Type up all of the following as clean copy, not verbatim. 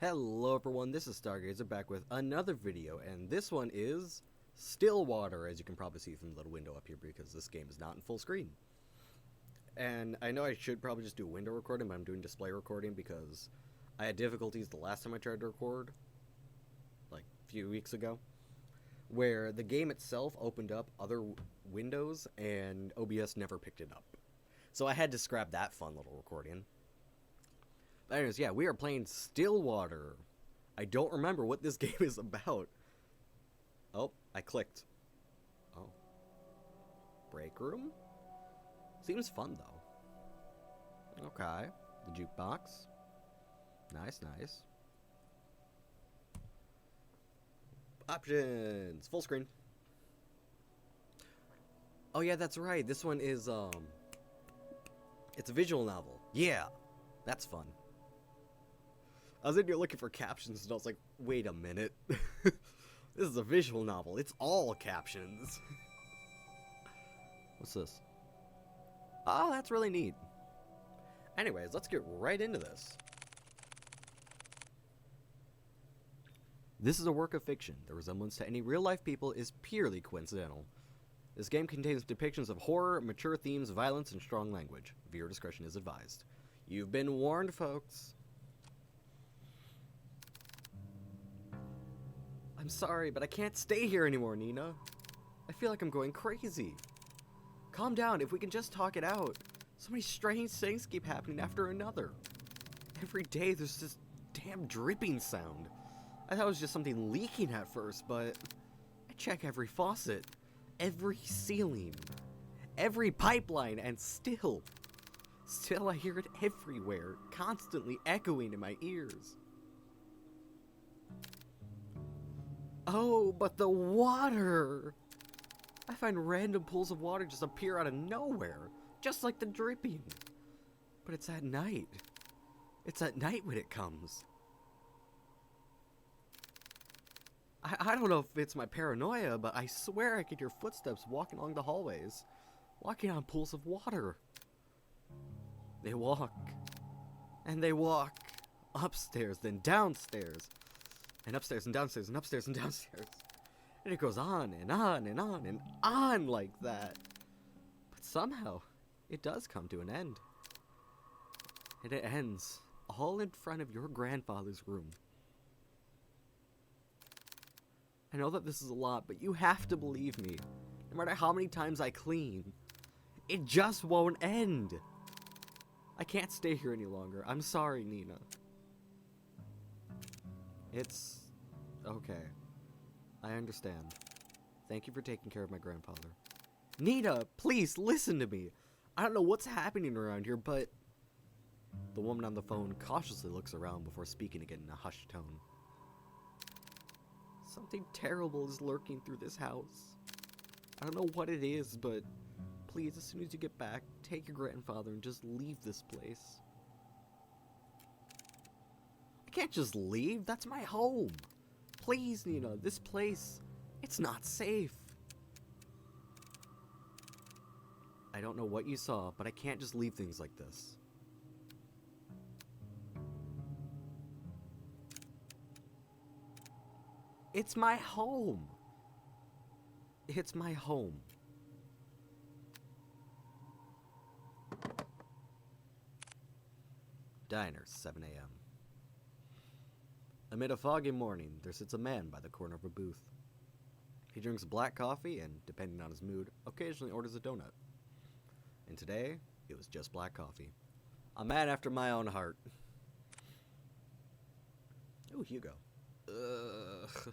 Hello everyone, this is Stargazer back with another video, and this one is Stillwater, as you can probably see from the little window up here, because this game is not in full screen. And I know I should probably just do a window recording, but I'm doing display recording because I had difficulties the last time I tried to record, like a few weeks ago, where the game itself opened up other windows and OBS never picked it up. So I had to scrap that fun little recording. But anyways, yeah, we are playing Stillwater. I don't remember what this game is about. Oh, I clicked. Oh. Break room? Seems fun, though. Okay. The jukebox. Nice, nice. Options! Full screen. Oh, yeah, that's right. This one is, it's a visual novel. Yeah! That's fun. I was in here looking for captions, and I was like, wait a minute. This is a visual novel. It's all captions. What's this? Oh, that's really neat. Anyways, let's get right into this. This is a work of fiction. The resemblance to any real-life people is purely coincidental. This game contains depictions of horror, mature themes, violence, and strong language. Viewer discretion is advised. You've been warned, folks. I'm sorry, but I can't stay here anymore, Nina. I feel like I'm going crazy. Calm down, if we can just talk it out. So many strange things keep happening after another. Every day there's this damn dripping sound. I thought it was just something leaking at first, but I check every faucet, every ceiling, every pipeline, and still I hear it everywhere, constantly echoing in my ears. Oh, but the water! I find random pools of water just appear out of nowhere, just like the dripping. But it's at night. It's at night when it comes. I don't know if it's my paranoia, but I swear I can hear footsteps walking along the hallways, walking on pools of water. They walk, and they walk, upstairs, then downstairs, and upstairs and downstairs and upstairs and downstairs. And it goes on and on and on and on like that. But somehow, it does come to an end. And it ends all in front of your grandfather's room. I know that this is a lot, but you have to believe me. No matter how many times I clean, it just won't end. I can't stay here any longer. I'm sorry, Nina. It's okay. I understand. Thank you for taking care of my grandfather. Nina, please listen to me. I don't know what's happening around here, but... The woman on the phone cautiously looks around before speaking again in a hushed tone. Something terrible is lurking through this house. I don't know what it is, but please, as soon as you get back, take your grandfather and just leave this place. I can't just leave. That's my home. Please, Nina, this place, it's not safe. I don't know what you saw, but I can't just leave things like this. It's my home. It's my home. Diner, 7 a.m. Amid a foggy morning, there sits a man by the corner of a booth. He drinks black coffee and, depending on his mood, occasionally orders a donut. And today, it was just black coffee. A man after my own heart. Ooh, Hugo. Ugh.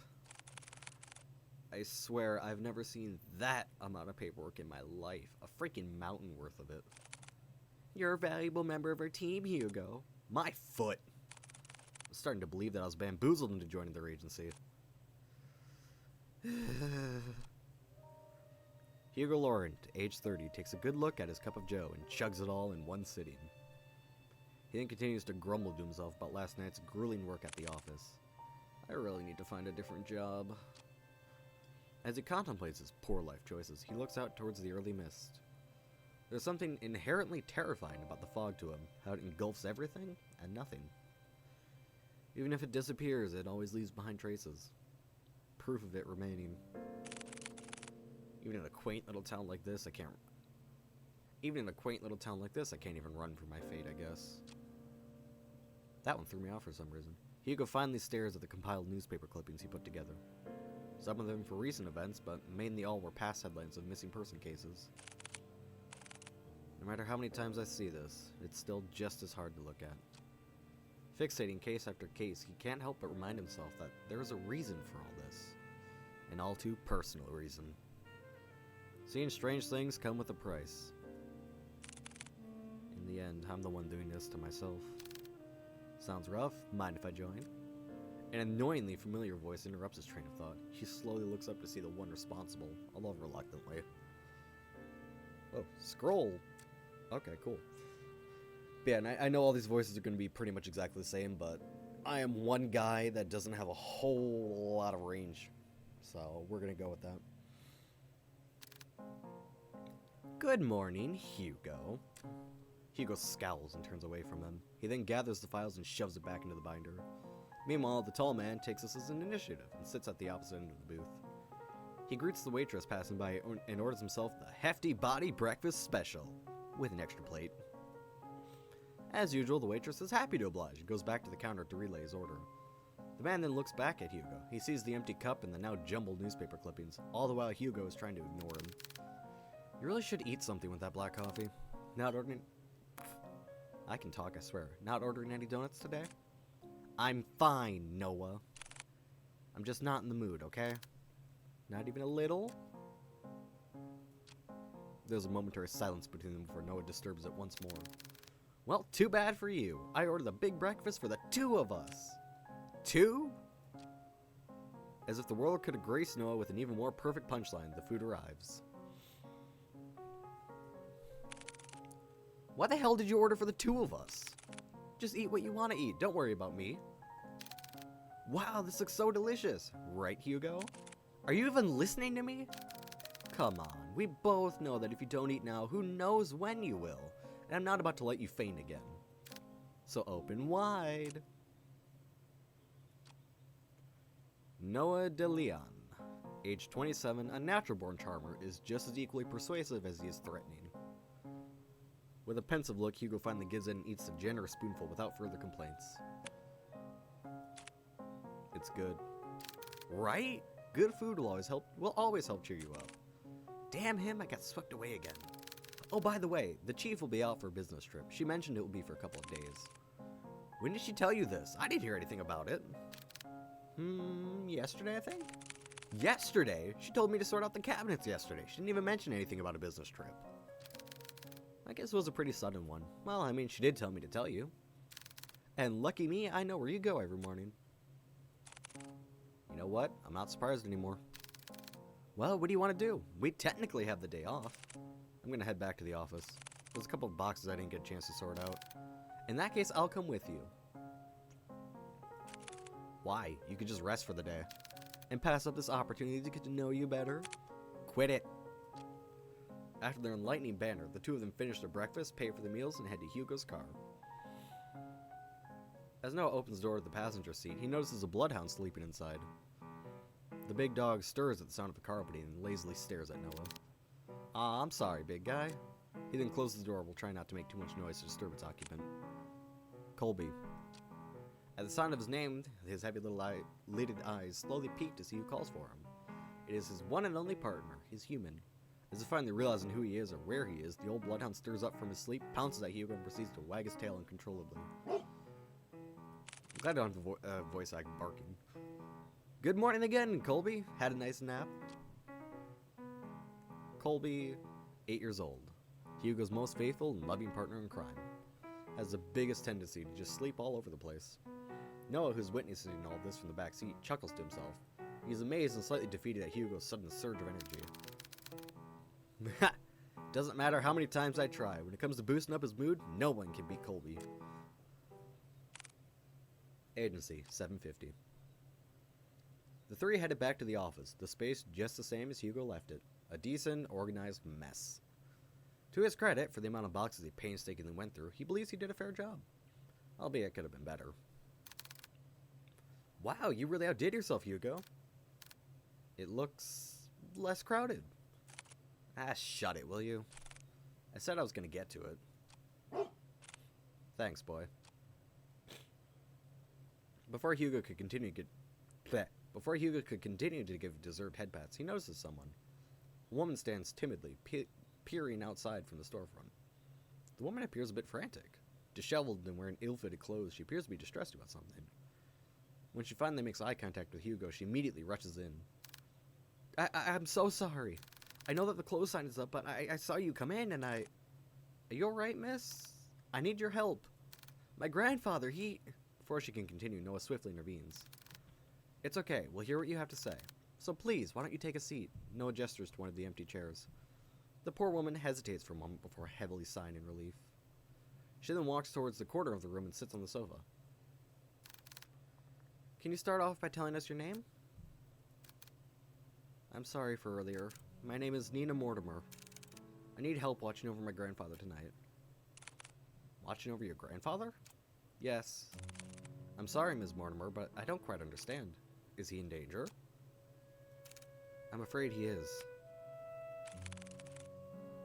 I swear, I've never seen that amount of paperwork in my life. A freaking mountain worth of it. You're a valuable member of our team, Hugo. My foot. I was starting to believe that I was bamboozled into joining their agency. Hugo Laurent, age 30, takes a good look at his cup of joe and chugs it all in one sitting. He then continues to grumble to himself about last night's grueling work at the office. I really need to find a different job. As he contemplates his poor life choices, he looks out towards the early mist. There's something inherently terrifying about the fog to him, how it engulfs everything and nothing. Even if it disappears, it always leaves behind traces. Proof of it remaining. Even in a quaint little town like this, I can't even run from my fate, I guess. That one threw me off for some reason. Hugo finally stares at the compiled newspaper clippings he put together. Some of them for recent events, but mainly all were past headlines of missing person cases. No matter how many times I see this, it's still just as hard to look at. Fixating case after case, he can't help but remind himself that there is a reason for all this. An all too personal reason. Seeing strange things come with a price. In the end, I'm the one doing this to myself. Sounds rough? Mind if I join? An annoyingly familiar voice interrupts his train of thought. She slowly looks up to see the one responsible, although reluctantly. Oh, scroll! Okay, cool. But yeah, and I know all these voices are going to be pretty much exactly the same, but I am one guy that doesn't have a whole lot of range. So, we're going to go with that. Good morning, Hugo. Hugo scowls and turns away from him. He then gathers the files and shoves it back into the binder. Meanwhile, the tall man takes this as an initiative and sits at the opposite end of the booth. He greets the waitress passing by and orders himself the hefty body breakfast special with an extra plate. As usual, the waitress is happy to oblige and goes back to the counter to relay his order. The man then looks back at Hugo. He sees the empty cup and the now jumbled newspaper clippings, all the while Hugo is trying to ignore him. You really should eat something with that black coffee. Not ordering... I can talk, I swear. Not ordering any donuts today? I'm fine, Noah. I'm just not in the mood, okay? Not even a little? There's a momentary silence between them before Noah disturbs it once more. Well, too bad for you. I ordered a big breakfast for the two of us. Two? As if the world could have graced Noah with an even more perfect punchline, the food arrives. Why the hell did you order for the two of us? Just eat what you want to eat. Don't worry about me. Wow, this looks so delicious. Right, Hugo? Are you even listening to me? Come on. We both know that if you don't eat now, who knows when you will. And I'm not about to let you faint again. So open wide. Noah de Leon. Age 27, a natural-born charmer, is just as equally persuasive as he is threatening. With a pensive look, Hugo finally gives in and eats a generous spoonful without further complaints. It's good. Right? Good food will always help cheer you up. Damn him, I got swept away again. Oh, by the way, the chief will be out for a business trip. She mentioned it will be for a couple of days. When did she tell you this? I didn't hear anything about it. Yesterday, I think? Yesterday? She told me to sort out the cabinets yesterday. She didn't even mention anything about a business trip. I guess it was a pretty sudden one. Well, I mean, she did tell me to tell you. And lucky me, I know where you go every morning. You know what? I'm not surprised anymore. Well, what do you want to do? We technically have the day off. I'm going to head back to the office. There's a couple of boxes I didn't get a chance to sort out. In that case, I'll come with you. Why? You could just rest for the day. And pass up this opportunity to get to know you better? Quit it. After their enlightening banter, the two of them finish their breakfast, pay for the meals, and head to Hugo's car. As Noah opens the door to the passenger seat, he notices a bloodhound sleeping inside. The big dog stirs at the sound of the car opening and lazily stares at Noah. Aw, I'm sorry, big guy. He then closes the door while trying not to make too much noise to disturb its occupant. Colby. At the sound of his name, his heavy little lidded eyes slowly peek to see who calls for him. It is his one and only partner, his human. As if finally realizing who he is or where he is, the old bloodhound stirs up from his sleep, pounces at Hugo, and proceeds to wag his tail uncontrollably. I'm glad I don't have a voice act barking. Good morning again, Colby. Had a nice nap? Colby, 8 years old. Hugo's most faithful and loving partner in crime. Has the biggest tendency to just sleep all over the place. Noah, who's witnessing all this from the back seat, chuckles to himself. He's amazed and slightly defeated at Hugo's sudden surge of energy. Doesn't matter how many times I try. When it comes to boosting up his mood, no one can beat Colby. Agency, 7:50. The three headed back to the office, the space just the same as Hugo left it. A decent, organized mess. To his credit, for the amount of boxes he painstakingly went through, he believes he did a fair job. Albeit it could have been better. Wow, you really outdid yourself, Hugo. It looks less crowded. Ah, shut it, will you? I said I was gonna get to it. Thanks, boy. Before Hugo could continue to give deserved head pats, he notices someone. A woman stands timidly, peering outside from the storefront. The woman appears a bit frantic. Disheveled and wearing ill-fitted clothes, she appears to be distressed about something. When she finally makes eye contact with Hugo, she immediately rushes in. I'm so sorry. I know that the clothes sign is up, but I saw you come in and Are you alright, miss? I need your help. My grandfather, Before she can continue, Noah swiftly intervenes. It's okay, we'll hear what you have to say. So please, why don't you take a seat? Noah gestures to one of the empty chairs. The poor woman hesitates for a moment before heavily sighing in relief. She then walks towards the corner of the room and sits on the sofa. Can you start off by telling us your name? I'm sorry for earlier. My name is Nina Mortimer. I need help watching over my grandfather tonight. Watching over your grandfather? Yes. I'm sorry, Ms. Mortimer, but I don't quite understand. Is he in danger? I'm afraid he is.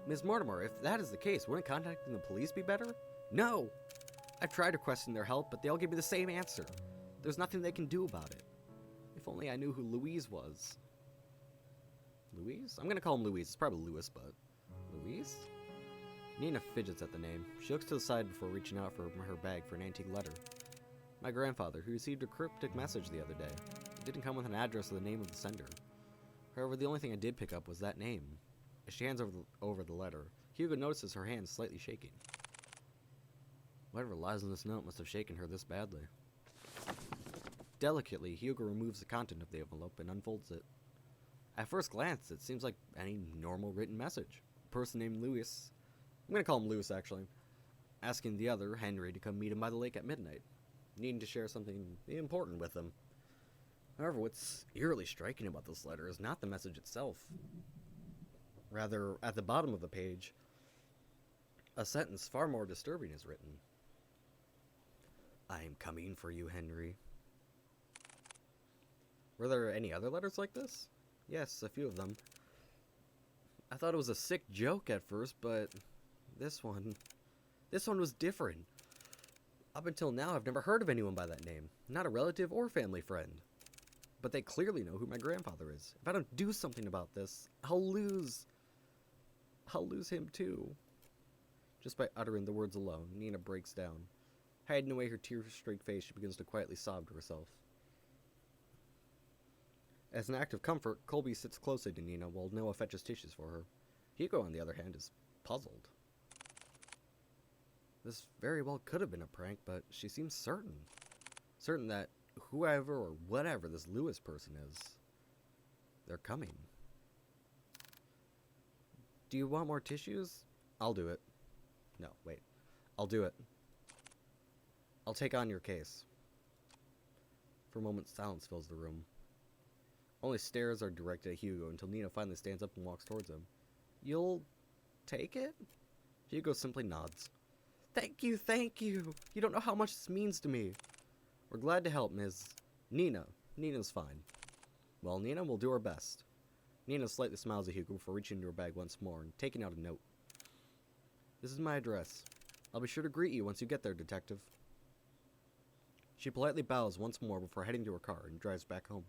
Ms. Mortimer, if that is the case, wouldn't contacting the police be better? No! I've tried requesting their help, but they all give me the same answer. There's nothing they can do about it. If only I knew who Louise was. Louise? I'm gonna call him Louise. It's probably Louis, but... Louise? Nina fidgets at the name. She looks to the side before reaching out for her bag for an antique letter. My grandfather, who received a cryptic message the other day. It didn't come with an address or the name of the sender. However, the only thing I did pick up was that name. As she hands over the letter, Hugo notices her hand slightly shaking. Whatever lies in this note must have shaken her this badly. Delicately, Hugo removes the content of the envelope and unfolds it. At first glance, it seems like any normal written message. A person named Louis, I'm going to call him Louis actually, asking the other, Henry, to come meet him by the lake at midnight, needing to share something important with him. However, what's eerily striking about this letter is not the message itself. Rather, at the bottom of the page, a sentence far more disturbing is written. I am coming for you, Henry. Were there any other letters like this? Yes, a few of them. I thought it was a sick joke at first, but this one was different. Up until now, I've never heard of anyone by that name. Not a relative or family friend. But they clearly know who my grandfather is. If I don't do something about this, I'll lose him too. Just by uttering the words alone, Nina breaks down. Hiding away her tear-streaked face, she begins to quietly sob to herself. As an act of comfort, Colby sits closely to Nina while Noah fetches tissues for her. Hugo, on the other hand, is puzzled. This very well could have been a prank, but she seems certain. Certain that whoever or whatever this Louis person is, they're coming. Do you want more tissues? I'll do it. No, wait. I'll do it. I'll take on your case. For a moment, silence fills the room. Only stares are directed at Hugo until Nina finally stands up and walks towards him. You'll take it? Hugo simply nods. Thank you, thank you. You don't know how much this means to me. We're glad to help, Ms. Nina. Nina's fine. Well, Nina, we'll do our best. Nina slightly smiles at Hugo before reaching into her bag once more and taking out a note. This is my address. I'll be sure to greet you once you get there, detective. She politely bows once more before heading to her car and drives back home.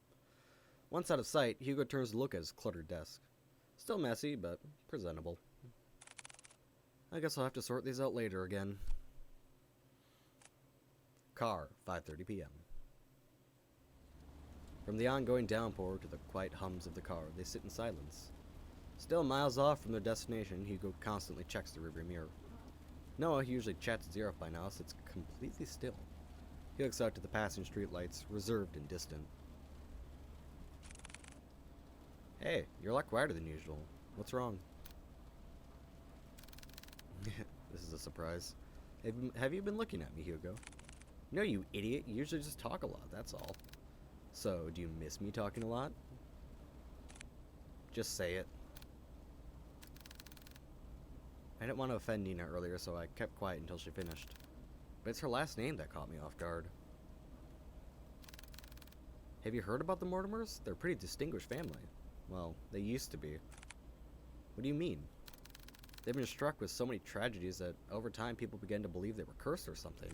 Once out of sight, Hugo turns to look at his cluttered desk. Still messy, but presentable. I guess I'll have to sort these out later again. Car, 5:30 p.m. From the ongoing downpour to the quiet hums of the car, they sit in silence. Still miles off from their destination, Hugo constantly checks the rearview mirror. Noah, who usually chats his ear off by now, sits completely still. He looks out to the passing streetlights, reserved and distant. Hey, you're a lot quieter than usual. What's wrong? This is a surprise. Have you been looking at me, Hugo? No, you idiot. You usually just talk a lot, that's all. So, do you miss me talking a lot? Just say it. I didn't want to offend Nina earlier, so I kept quiet until she finished. But it's her last name that caught me off guard. Have you heard about the Mortimers? They're a pretty distinguished family. Well, they used to be. What do you mean? They've been struck with so many tragedies that over time people began to believe they were cursed or something.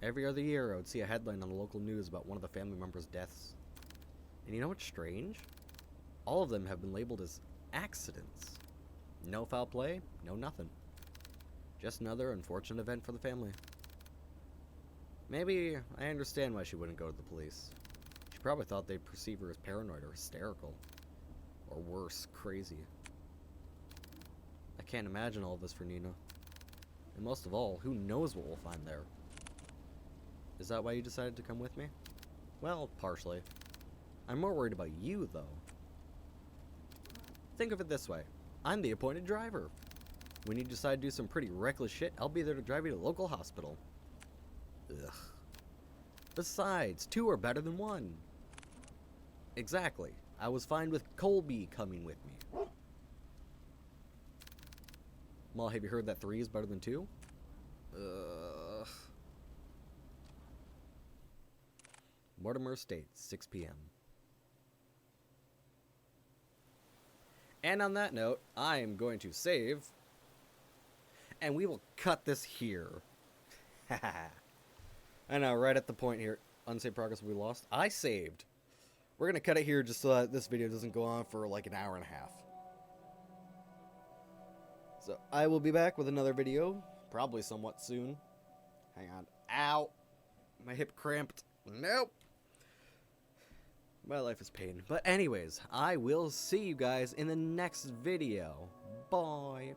Every other year I would see a headline on the local news about one of the family members' deaths. And you know what's strange? All of them have been labeled as accidents. No foul play, no nothing. Just another unfortunate event for the family. Maybe I understand why she wouldn't go to the police. She probably thought they'd perceive her as paranoid or hysterical. Or worse, crazy. I can't imagine all of this for Nina. And most of all, who knows what we'll find there? Is that why you decided to come with me? Well, partially. I'm more worried about you, though. Think of it this way. I'm the appointed driver. When you decide to do some pretty reckless shit, I'll be there to drive you to the local hospital. Ugh. Besides, 2 are better than 1. Exactly. I was fine with Colby coming with me. Well, have you heard that 3 is better than 2? Ugh. Mortimer Estates, 6 p.m. And on that note, I am going to save. And we will cut this here. I know, right at the point here. Unsaved progress will be lost. I saved. We're going to cut it here just so that this video doesn't go on for like an hour and a half. So, I will be back with another video. Probably somewhat soon. Hang on. Ow! My hip cramped. Nope! My life is pain. But anyways, I will see you guys in the next video. Bye!